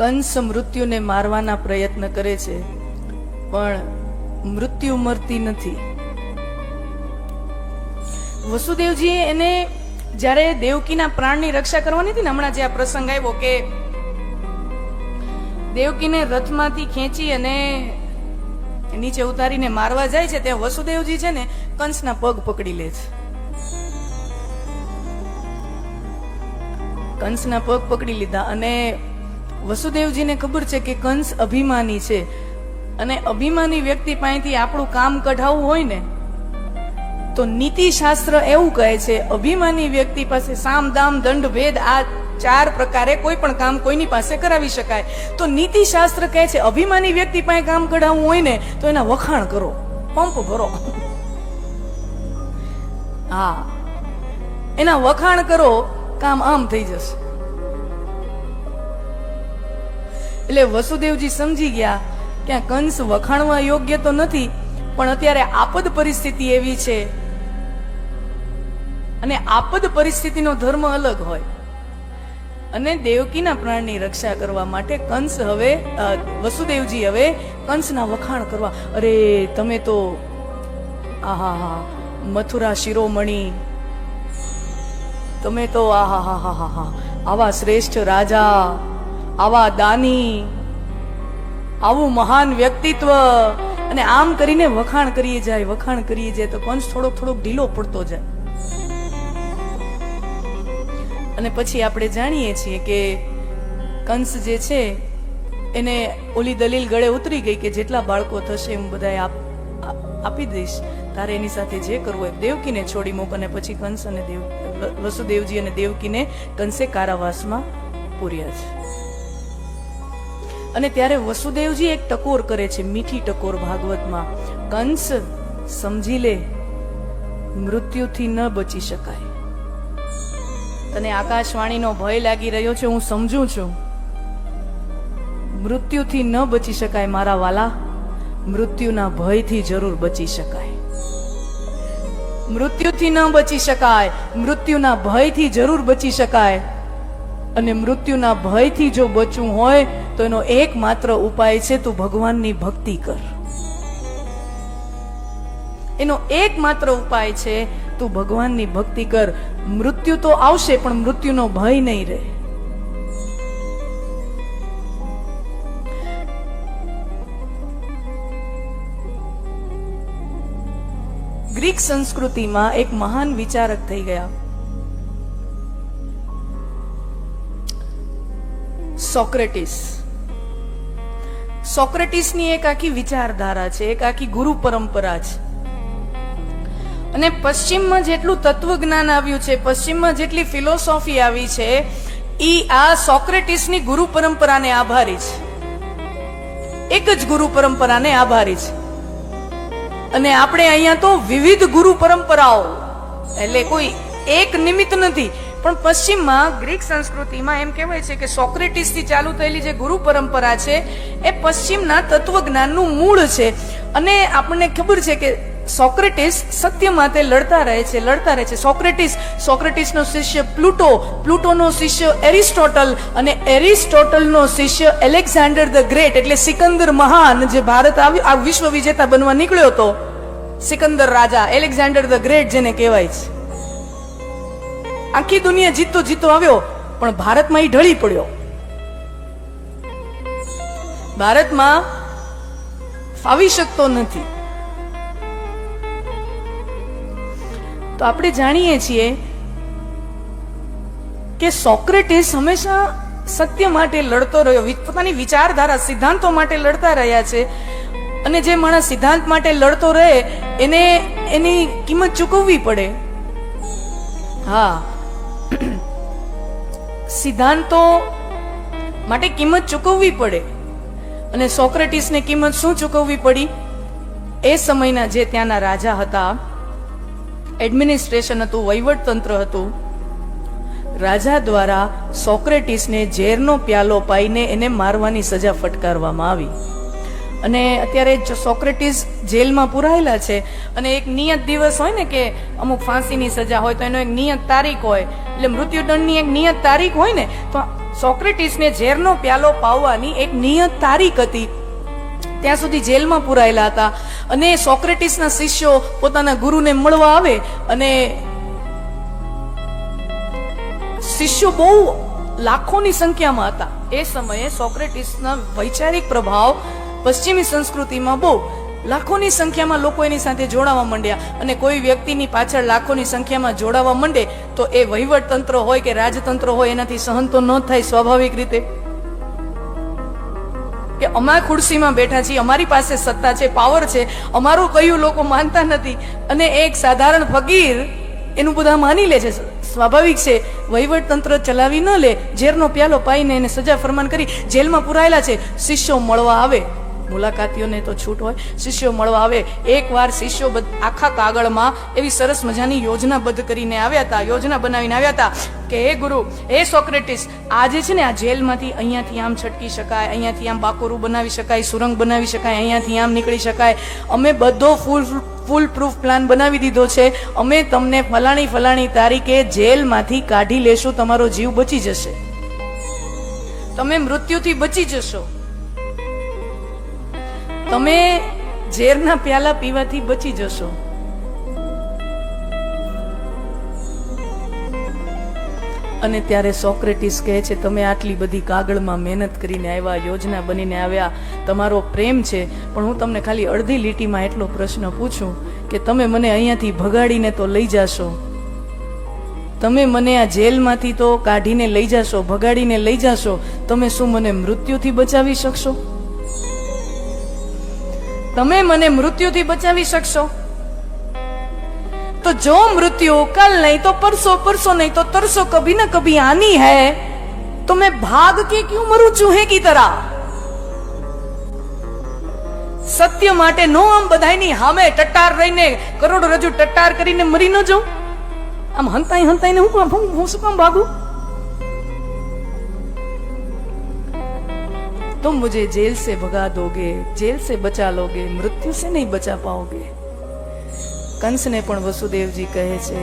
કંસ મૃત્યુને મારવાના પ્રયત્ન કરે છે, પણ મૃત્યુ મરતી નથી. વસુદેવજી એને જ્યારે દેવકીના પ્રાણની રક્ષા કરવાની હતી ને, હમણાં જે આ પ્રસંગ આવ્યો કે દેવકીને રથમાંથી ખેંચી અને નીચે ઉતારીને મારવા જાય છે, ત્યાં વસુદેવજી છે ને કંસના પગ પકડી લે છે. કંસના પગ પકડી લીધા અને વસુદેવજીને ખબર છે કે કંસ અભિમાની છે અને અભિમાની વ્યક્તિ પાસેથી આપણું કામ કઢાવવું હોય ને તો નીતિ શાસ્ત્ર એવું કહે છે, અભિમાની વ્યક્તિ પાસે સામ દામ દંડ ભેદ આ 4 પ્રકારે કોઈ પણ કામ કોઈની પાસે કરાવી શકાય. તો નીતિ શાસ્ત્ર કહે છે અભિમાની વ્યક્તિ પાસે કામ કઢાવવું હોય ને તો એના વખાણ કરો, પંપ ભરો. હા, એના વખાણ કરો, કામ આમ થઈ જશે. એટલે વસુદેવજી સમજી ગયા કે આ કંસ વખાણવા યોગ્ય તો નથી, પણ અત્યારે આપદ પરિસ્થિતિ એવી છે અને આપદ પરિસ્થિતિનો ધર્મ અલગ હોય. અને દેવકીના પ્રાણની રક્ષા કરવા માટે કંસ હવે વસુદેવજી હવે કંસના વખાણ કરવા, અરે તમે તો આહા મથુરા શિરોમણી, તમે તો આહા આવા શ્રેષ્ઠ રાજા, આવા દાની, આવું મહાન વ્યક્તિત્વ, અને આમ કરીને વખાણ કરીએ જાય તો કંસ થોડોક ઢીલો પડતો જાય. અને પછી આપણે જાણીએ છીએ કે કંસ જે છે એને ઓલી દલીલ ગળે ઉતરી ગઈ કે જેટલા બાળકો થશે હું બધા આપી દઈશ, તારે એની સાથે જે કરવું હોય. દેવકીને છોડી મૂક. અને પછી કંસ અને વસુદેવજી અને દેવકીને કંસે કારાવાસમાં પૂર્યા છે. અને ત્યારે વસુદેવજી એક ટકોર કરે છે, મીઠી ટકોર ભાગવતમાં, કંસ સમજી લે મૃત્યુથી ન બચી શકાય. તને આકાશવાણીનો ભય લાગી રહ્યો છે, હું સમજુ છું. મૃત્યુથી ન બચી શકાય મારા વાલા, મૃત્યુના ભયથી જરૂર બચી શકાય. મૃત્યુથી ન બચી શકાય, મૃત્યુના ભયથી જરૂર બચી શકાય. અને મૃત્યુના ભયથી જો બચવું હોય તો એનો એકમાત્ર ઉપાય છે તું ભગવાનની ભક્તિ કર. એનો એકમાત્ર ઉપાય છે તું ભગવાનની ભક્તિ કર. મૃત્યુ તો આવશે પણ મૃત્યુનો ભય નહીં રહે. ગ્રીક સંસ્કૃતિમાં એક મહાન વિચારક થઈ ગયા, સોક્રેટિસ. સોક્રેટિસની એક આખી વિચારધારા છે, એક આખી ગુરુ પરંપરા છે. અને પશ્ચિમમાં જેટલું તત્વજ્ઞાન આવ્યું છે, પશ્ચિમમાં જેટલી ફિલોસોફી આવી છે, ઈ આ સોક્રેટિસની ગુરુ પરંપરાને આભારી છે. એક જ ગુરુ પરંપરાને આભારી છે. અને આપણે અહીંયા તો વિવિધ ગુરુ પરંપરાઓ, એટલે કોઈ એક નિમિત્ત નથી, પણ પશ્ચિમમાં ગ્રીક સંસ્કૃતિમાં એમ કહેવાય છે કે સોક્રેટિસ થી ચાલુ થયેલી જે ગુરુ પરંપરા છે એ પશ્ચિમના તત્વજ્ઞાનનું મૂળ છે. અને આપણને ખબર છે કે સોક્રેટિસ સત્ય માટે લડતા રહે છે. સોક્રેટિસનો શિષ્ય પ્લુટોનો શિષ્ય એરિસ્ટોટલ, અને એરિસ્ટોટલનો શિષ્ય એલેક્ઝાન્ડર ધ ગ્રેટ, એટલે સિકંદર મહાન, જે ભારત આ વિશ્વ વિજેતા બનવા નીકળ્યો હતો, સિકંદર રાજા, એલેક્ઝાન્ડર ધ ગ્રેટ જેને કહેવાય છે. આખી દુનિયા જીતતો આવ્યો, પણ ભારતમાં એ ઢળી પડ્યો. ભારતમાં ફાવી શકતો નથી. તો આપણે જાણીએ છીએ કે સોક્રેટિસ હંમેશા સત્ય માટે લડતો રહ્યો, પોતાની વિચારધારા સિદ્ધાંતો માટે લડતા રહ્યા છે. અને જે માણસ સિદ્ધાંત માટે લડતો રહે એને એની કિંમત ચૂકવવી પડે. હા, સિદ્ધાંતો માટે કિંમત ચૂકવવી પડે. અને સોક્રેટિસને કિંમત શું ચૂકવવી પડી? એ સમયના જે ત્યાંના રાજા હતા, એડમિનિસ્ટ્રેશન હતું, વહીવટતંત્ર હતું, રાજા દ્વારા સોક્રેટિસને ઝેરનો પ્યાલો પાઈને એને મારવાની સજા ફટકારવામાં આવી. અને અત્યારે સોક્રેટિસ જેલમાં પુરાયેલા છે. અને એક નિયત દિવસ હોય ને કે અમુક ફાંસીની સજા હોય તો એનો એક નિયત તારીખ હોય, એટલે મૃત્યુદંડની એક નિયત તારીખ હોય ને, તો સોક્રેટિસને ઝેરનો પ્યાલો પાવવાની એક નિયત તારીખ હતી. ત્યાં સુધી જેલમાં પુરાયેલા હતા અને સોક્રેટિસના શિષ્યો પોતાના ગુરુને મળવા આવે અને શિષ્યો બહુ લાખોની સંખ્યામાં હતા. એ સમયે સોક્રેટિસના વૈચારિક પ્રભાવ પશ્ચિમી સંસ્કૃતિમાં બહુ લાખોની સંખ્યામાં લોકો એની સાથે જોડાવા માંડ્યા. અને કોઈ વ્યક્તિની પાછળ લાખોની સંખ્યામાં જોડાવા માંડે તો એ વહીવટ તંત્ર હોય કે રાજતંત્ર હોય એનાથી સહન તો ન થાય સ્વાભાવિક રીતે, કે અમારા ખુરશીમાં બેઠા છીએ, અમારી પાસે સત્તા છે, પાવર છે, અમારું કયું લોકો માનતા નથી અને એક સાધારણ ફકીર એનું બધા માની લે છે. સ્વાભાવિક છે વહીવટ તંત્ર ચલાવી ન લે, ઝેરનો પ્યાલો પાઈને એને સજા ફરમાન કરી જેલમાં પુરાયેલા છે. શિષ્યો મળવા આવે, મુલાકાતીઓને તો છૂટ હોય, શિષ્યો મળવા આવે. એકવાર શિષ્યો આખા કાગળમાં એવી સરસ મજાની યોજનાબદ્ધ કરીને આવ્યા હતા, યોજના બનાવીને આવ્યા હતા કે હે ગુરુ, હે સોક્રેટિસ, આજે છે ને આ જેલમાંથી અહીંયાથી આમ છટકી શકાય, અહીંયાથી આમ બાકોરું બનાવી શકાય, સુરંગ બનાવી શકાય, અહીંયાથી આમ નીકળી શકાય. અમે બધો ફૂલ પ્રૂફ પ્લાન બનાવી દીધો છે. અમે તમને ફલાણી તારીખે જેલમાંથી કાઢી લેશું, તમારો જીવ બચી જશે, તમે મૃત્યુથી બચી જશો, તમે ઝેરના પ્યાલા પીવાથી બચી જશો. અને ત્યારે સોક્રેટિસ કહે છે, તમે આટલી બધી કાગળમાં મહેનત કરીને આવ્યા, યોજના બનીને આવ્યા, તમારો પ્રેમ છે, પણ હું તમને ખાલી અડધી લીટીમાં એટલો પ્રશ્ન પૂછું કે તમે મને અહીંયાથી ભગાડીને તો લઈ જાશો, તમે મને આ જેલમાંથી તો કાઢીને લઈ જાશો, ભગાડીને લઈ જાશો, તમે શું મને મૃત્યુથી બચાવી શકશો? તમે મને મૃત્યુથી બચાવી શકશો? तो जो मृत्यु कल नहीं तो परसों, परसों नहीं तो तरसों कभी न कभी आनी है, तो मैं भाग के क्यों मरूं चूहे की तरह? सत्य માટે નો આમ બધાયની હામે ટટ્ટાર રહીને કરોડ રજુ ટટ્ટાર કરીને મરી ન જાઉં. આમ હંતાઈને હું શું કામ ભાગું? तुम मुझे जेल से भगा दोगे, जेल से बचा लोगे, मृत्यु से नहीं बचा पाओगे. કંસને પણ વસુદેવજી કહે છે,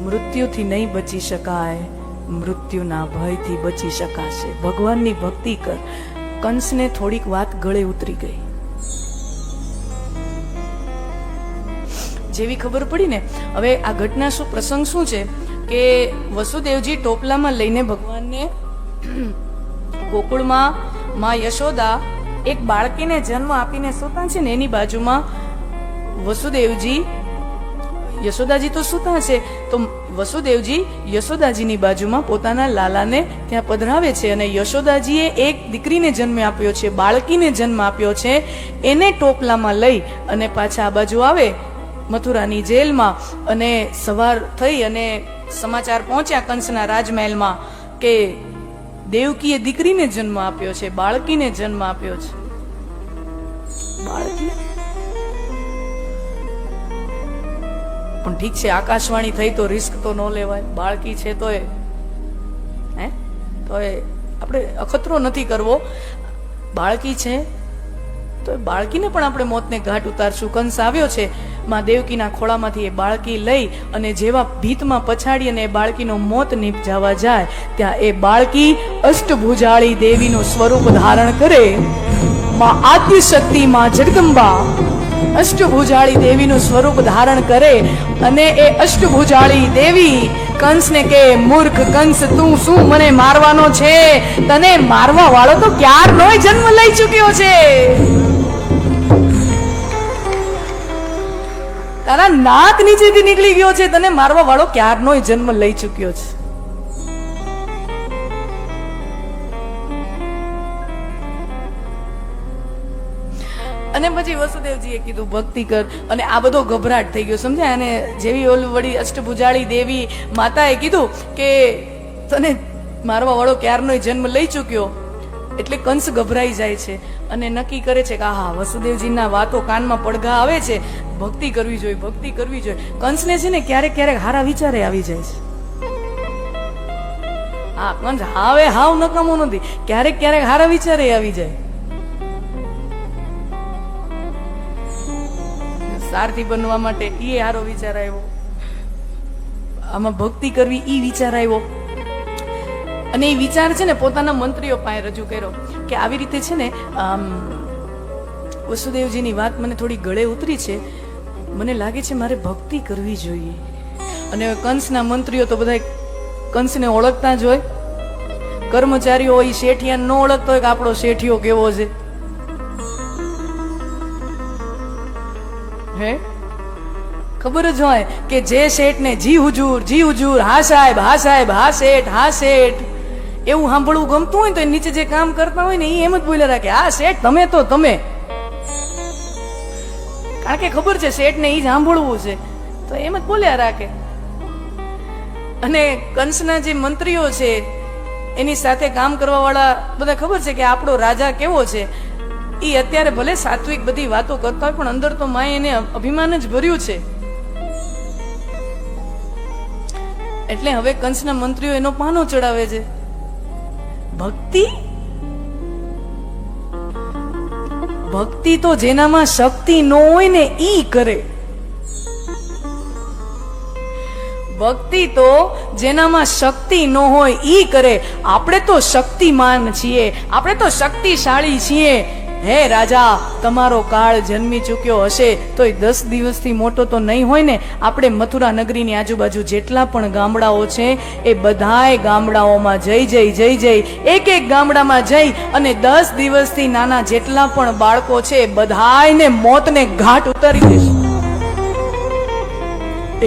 મૃત્યુથી નહીં બચી શકાય, મૃત્યુના ભયથી બચી શકાશે. ભગવાનની ભક્તિ કર. કંસને થોડીક વાત ગળે ઉતરી ગઈ. જેવી ખબર પડી ને, હવે આ ઘટના શું, પ્રસંગ શું છે કે વસુદેવજી ટોપલામાં લઈને ભગવાનને ગોકુળમાં માં યશોદા એક બાળકીને જન્મ આપીને સૂતા છે ને, એની બાજુમાં વસુદેવજી, યશોદાજી તો સૂતા છે, તો વસુદેવજી યશોદાજીની બાજુમાં પોતાના લાલાને ત્યાં પધરાવે છે. અને યશોદાજીએ એક દીકરીને જન્મ આપ્યો છે, બાળકીને જન્મ આપ્યો છે, એને ટોપલામાં લઈ અને પાછા આ બાજુ આવે મથુરાની જેલમાં. અને સવાર થઈ અને સમાચાર પહોંચ્યા કંસના રાજમહેલમાં કે દેવકીએ દીકરીને જન્મ આપ્યો છે, બાળકીને જન્મ આપ્યો છે. બાળકી પણ ઠીક છે, આકાશવાણી થઈ તો રિસ્ક તો ન લેવાય. બાળકી છે તો આપણે અખતરો નથી કરવો. બાળકી છે તો બાળકીને પણ આપણે મોતને ઘાટ ઉતારશું. કંસ આવ્યો છે, માં દેવકીના ખોળામાંથી એ બાળકી લઈ અને જેવા ભીતમાં પછાડી અને એ બાળકીનો મોત નીપજાવા જાય, ત્યાં એ બાળકી અષ્ટભુજાળી દેવીનું સ્વરૂપ ધારણ કરે. માં આદ્ય શક્તિ, માં જગદંબા અષ્ટભુજાળી દેવીનું સ્વરૂપ ધારણ કરે. અને એ અષ્ટભુજાળી દેવી કંસને કે, મૂર્ખ કંસ, તું શું મને મારવાનો છે? તને મારવા વાળો તો ક્યારનોય જન્મ લઈ ચૂક્યો છે. તારા નાક નીચેથી નીકળી ગયો છે, તને મારવા વાળો ક્યારનોય જન્મ લઈ ચૂક્યો છે. અને પછી વસુદેવજીએ કીધું ભક્તિ કર. અને આ બધો ગભરાટ થઈ ગયો, સમજાય? અને જેવી ઓલી વળી અષ્ટભુજાળી દેવી માતાએ કીધું કે તને મારવા વાળો ક્યારનોય જન્મ લઈ ચૂક્યો, એટલે કંસ ગભરાઈ જાય છે અને નક્કી કરે છે કે હા, વસુદેવજીના વાતો કાનમાં પડઘા આવે છે, ભક્તિ કરવી જોઈએ, ભક્તિ કરવી જોઈએ. કંસને છે ને ક્યારેક ક્યારેક હારા વિચારે આવી જાય છે. હા, કંસ હાવ નકામો નથી, ક્યારેક ક્યારેક હારા વિચારે આવી જાય. સારથી બનવા માટે એ હારો વિચાર આવ્યો, આમાં ભક્તિ કરવી ઈ વિચાર આવ્યો. અને એ વિચાર છે ને પોતાના મંત્રીઓ પાસે રજૂ કર્યો કે આવી રીતે છે ને વસુદેવજીની વાત મને થોડી ગળે ઉતરી છે, મને લાગે છે મારે ભક્તિ કરવી જોઈએ. અને કંસના મંત્રીઓ તો બધા કંસને ઓળખતા જ હોય, કર્મચારીઓ હોય શેઠિયા ન ઓળખતો હોય કે આપણો શેઠિયો કેવો છે. હે ખબર જ હોય કે જે શેઠ ને જી હુજુર, હા સાહેબ, હા સાહેબ, હા શેઠ, હા શેઠ એવું સાંભળવું ગમતું હોય તો નીચે જે કામ કરતા હોય ને એ એમ જ બોલ્યા રાખે, હા શેઠ તમે તો તમે, કારણ કે ખબર છે શેઠ ને એ જ સાંભળવું છે તો એમ જ બોલ્યા રાખે. અને કંસના જે મંત્રીઓ છે એની સાથે કામ કરવા વાળા બધા ખબર છે કે આપણો રાજા કેવો છે. એ અત્યારે ભલે સાત્વિક બધી વાતો કરતા હોય પણ અંદર તો માય એને અભિમાન જ ભર્યું છે. એટલે હવે કંસના મંત્રીઓ એનો પાનો ચડાવે છે. ભક્તિ તો જેનામાં શક્તિ ન હોય ને ઈ કરે. ભક્તિ તો જેનામાં શક્તિ ન હોય ઈ કરે. આપણે તો શક્તિમાન છીએ, આપણે તો શક્તિશાળી છીએ. હે રાજા, તમારો કાળ જન્મી ચૂક્યો હશે તોય 10 દિવસથી મોટો તો નહીં હોય ને. આપણે મથુરા નગરીની આજુબાજુ જેટલા પણ ગામડાઓ છે એ બધાય ગામડાઓમાં જઈ એક ગામડામાં જઈ અને 10 દિવસથી નાના જેટલા પણ બાળકો છે એ બધાયને મોતને ઘાટ ઉતારી દેશે.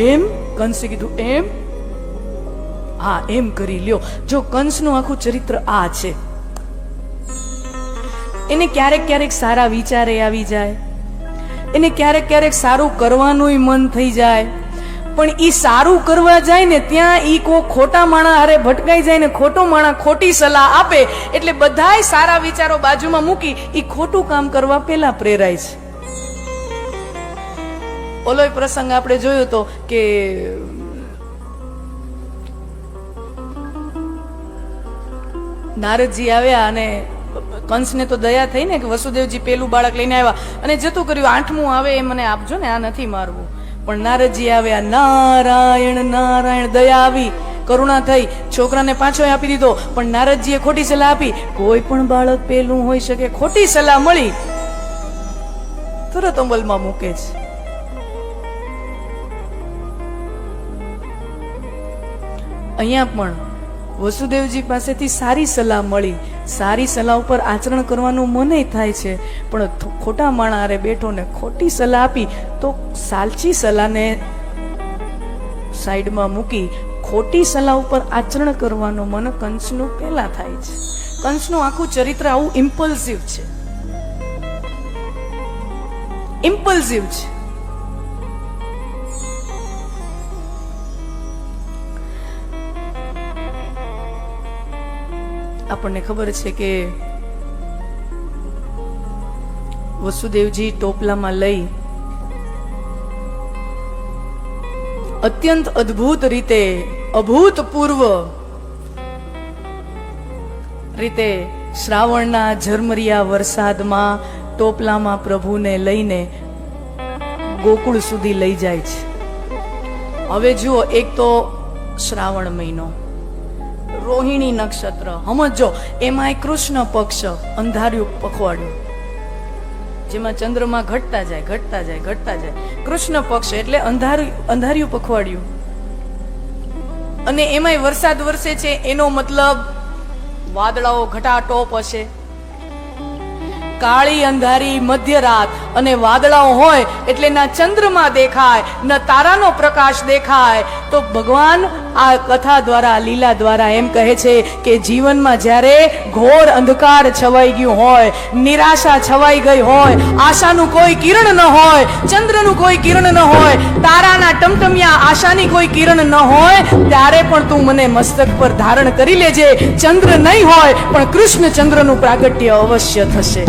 એમ કંસે કીધું, એમ હા એમ કરી લ્યો. જો કંસનું આખું ચરિત્ર આ છે. એને ક્યારેક ક્યારેક સારા વિચારે આવી જાય, એને ક્યારેક ક્યારેક સારું કરવાનું મન થઈ જાય, પણ ઈ સારું કરવા જાય ને ત્યાં ઈ કોઈ ખોટા માણા હારે ભટકાઈ જાય ને ખોટો માણા ખોટી સલાહ આપે એટલે બધાય સારા વિચારો બાજુમાં મૂકી ઈ ખોટું કામ કરવા પેલા પ્રેરાય છે. ઓલો પ્રસંગ આપણે જોયો તો કે નારદજી આવ્યા અને કંસને તો દયા થઈ ને કે વસુદેવજી પેલું બાળક લઈને આવ્યા અને જતું કર્યું, 8મું આવે એ મને આપજો ને, આ નથી મારવું. પણ નારદજી આવ્યા, નારાયણ નારાયણ, દયા આવી, કરુણા થઈ, છોકરાને પાછો આપી દીધો. પણ નારદજીએ ખોટી સલાહ આપી, કોઈ પણ બાળક પેલું હોઈ શકે. ખોટી સલાહ મળી તરત અમલમાં મૂકે છે. અહીંયા પણ વસુદેવજી પાસેથી સારી સલાહ મળી, સારી સલાહ ઉપર આચરણ કરવાનું મને થાય છે, પણ ખોટા માણા હારે બેઠો ને ખોટી સલાહ આપી તો સાચી સલાહને સાઈડમાં મૂકી ખોટી સલાહ ઉપર આચરણ કરવાનું મન કંસનું પહેલા થાય છે. કંસનું આખું ચરિત્ર આવું ઇમ્પલ્સિવ છે, ઇમ્પલ્સિવ છે. આપણને ખબર છે કે વસુદેવજી ટોપલામાં લઈ અત્યંત અદ્ભુત રીતે, અભૂતપૂર્વ રીતે શ્રાવણના ઝરમરિયા વરસાદમાં ટોપલામાં પ્રભુને લઈને ગોકુળ સુધી લઈ જાય છે. હવે જુઓ, એક તો શ્રાવણ મહિનો, રોહિણી નક્ષત્ર, સમજો એમાં કૃષ્ણ પક્ષ, અંધાર્યું પખવાડ્યું જેમાં ચંદ્રમા ઘટતા જાય. કૃષ્ણ પક્ષ એટલે અંધાર્યું પખવાડ્યું. અને એમાંય વરસાદ વરસે છે એનો મતલબ વાદળાઓ ઘટાટોપ હશે. કાળી અંધારી મધ્યરાત અને વાદળાઓ હોય એટલે ના ચંદ્રમા દેખાય, ન તારાનો પ્રકાશ દેખાય. તો ભગવાન આ કથા દ્વારા, લીલા દ્વારા એમ કહે છે કે જીવનમાં જ્યારે ઘોર અંધકાર છવાઈ ગયું હોય, નિરાશા છવાઈ ગઈ હોય, આશાનું કોઈ કિરણ ન હોય, ચંદ્રનું કોઈ કિરણ ન હોય, તારાના ટમટમિયા આશાની કોઈ કિરણ ન હોય, ત્યારે પણ તું મને મસ્તક પર ધારણ કરી લેજે. ચંદ્ર નહીં હોય પણ કૃષ્ણ ચંદ્રનું પ્રાગટ્ય અવશ્ય થશે.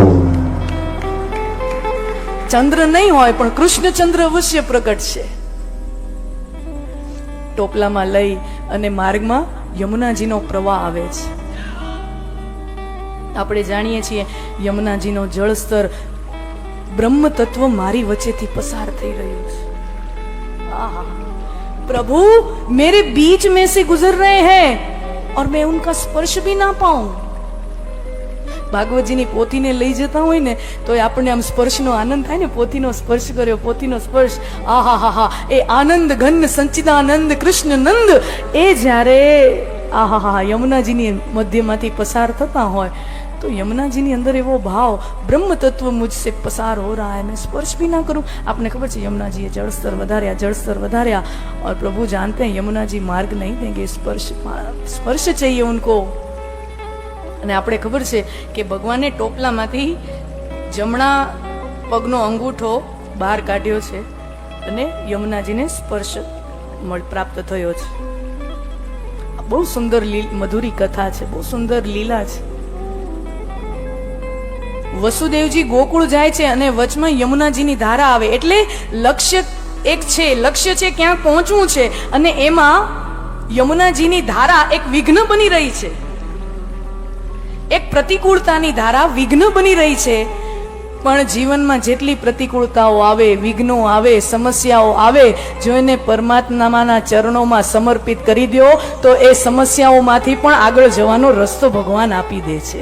ચંદ્ર નહીં હોય પણ કૃષ્ણ ચંદ્ર અવશ્ય પ્રગટ છે. ટોપલામાં લઈ અને માર્ગમાં યમુનાજીનો પ્રવાહ આવે છે. આપણે જાણીએ છીએ યમુનાજીનો જળસ્તર બ્રહ્મ તત્વ મારી વચ્ચેથી પસાર થઈ રહ્યું છે. આહા, પ્રભુ મેરે बीच में से गुजर रहे हैं. और मैं उनका स्पर्श भी ना पाऊं। ભાગવતજીની પોથીને લઈ જતા હોય ને તો આપણને આમ સ્પર્શનો આનંદ થાય ને, પોથીનો સ્પર્શ કર્યો, પોથીનો સ્પર્શ, આહા હા હા, એ આનંદ ઘન સચ્ચિદાનંદ કૃષ્ણ નંદ એ જ્યારે આહા હા યમુનાજીની મધ્યમાંથી પસાર થતા હોય तो यमुना जी ની અંદર એવો ભાવ, બ્રહ્મ તત્વ મુझसे પસાર हो रहा है, मैं स्पर्श भी ना करूं। आपने खबर है यमुना जी जलस्तर વધાર્યા और प्रभु जानते हैं यमुना जी मार्ग नहीं देंगे, स्पर्श चाहिए उनको। અને આપણે ખબર છે કે ભગવાને ટોપલામાંથી જમણા પગનો અંગૂઠો બહાર કાઢ્યો છે અને યમુનાજીને સ્પર્શ પ્રાપ્ત થયો છે। બહુ સુંદર મધુરી કથા છે, બહુ સુંદર લીલા છે। વસુદેવજી ગોકુળ જાય છે અને વચમાં યમુનાજીની ધારા આવે એટલે લક્ષ્ય એક છે, લક્ષ્ય છે ક્યાં પહોંચવું છે અને એમાં યમુનાજીની ધારા એક વિઘ્ન બની રહી છે, એક પ્રતિકૂળતાની ધારા વિઘ્ન બની રહી છે। પણ જીવનમાં જેટલી પ્રતિકૂળતાઓ આવે, વિઘ્નો આવે, સમસ્યાઓ આવે, જો એને પરમાત્માના ચરણોમાં સમર્પિત કરી દો તો એ સમસ્યાઓમાંથી પણ આગળ જવાનો રસ્તો ભગવાન આપી દે છે।